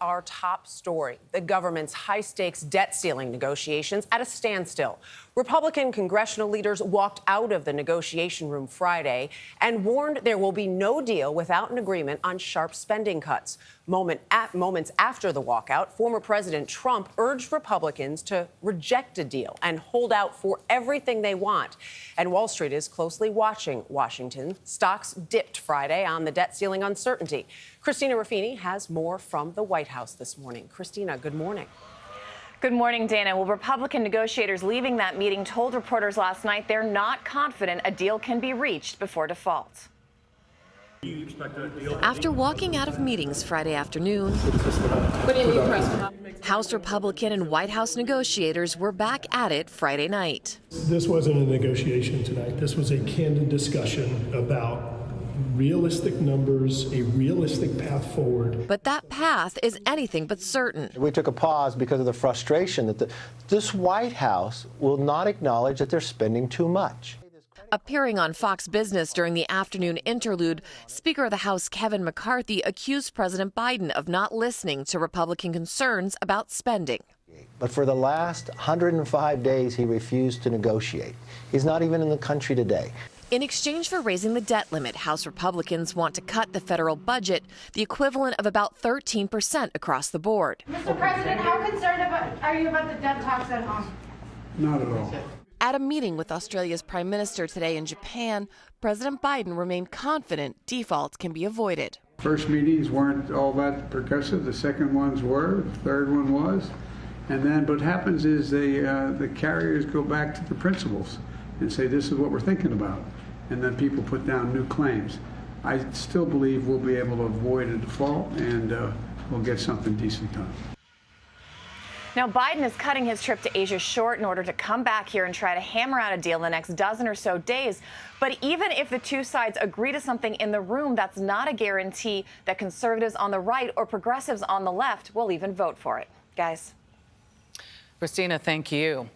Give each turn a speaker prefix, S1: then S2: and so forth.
S1: Our top story, the government's high-stakes debt ceiling negotiations at a standstill. Republican congressional leaders walked out of the negotiation room Friday and warned there will be no deal without an agreement on sharp spending cuts. Moments after the walkout, former President Trump urged Republicans to reject a deal and hold out for everything they want. And Wall Street is closely watching Washington. Stocks dipped Friday on the debt ceiling uncertainty. Christina Ruffini has more from the White House this morning. Christina, good morning.
S2: Good morning, Dana. Well, Republican negotiators leaving that meeting told reporters last night they're not confident a deal can be reached before default.
S3: After walking out of meetings Friday afternoon, House Republican and White House negotiators were back at it Friday night.
S4: This wasn't a negotiation tonight. This was a candid discussion about realistic numbers, a realistic path forward.
S3: But that path is anything but certain.
S5: We took a pause because of the frustration that this White House will not acknowledge that they're spending too much.
S3: Appearing on Fox Business during the afternoon interlude, Speaker of the House Kevin McCarthy accused President Biden of not listening to Republican concerns about spending.
S5: But for the last 105 days, he refused to negotiate. He's not even in the country today.
S3: In exchange for raising the debt limit, House Republicans want to cut the federal budget, the equivalent of about 13% across the board.
S6: Mr. President, how concerned are you about the debt talks at home?
S4: Not at all.
S3: At a meeting with Australia's Prime Minister today in Japan, President Biden remained confident default can be avoided.
S7: First meetings weren't all that progressive. The second ones were. The third one was. And then what happens is the carriers go back to the principals and say, this is what we're thinking about. And then people put down new claims. I still believe we'll be able to avoid a default and we'll get something decent done.
S2: Now, Biden is cutting his trip to Asia short in order to come back here and try to hammer out a deal in the next dozen or so days. But even if the two sides agree to something in the room, that's not a guarantee that conservatives on the right or progressives on the left will even vote for it. Guys.
S8: Christina, thank you.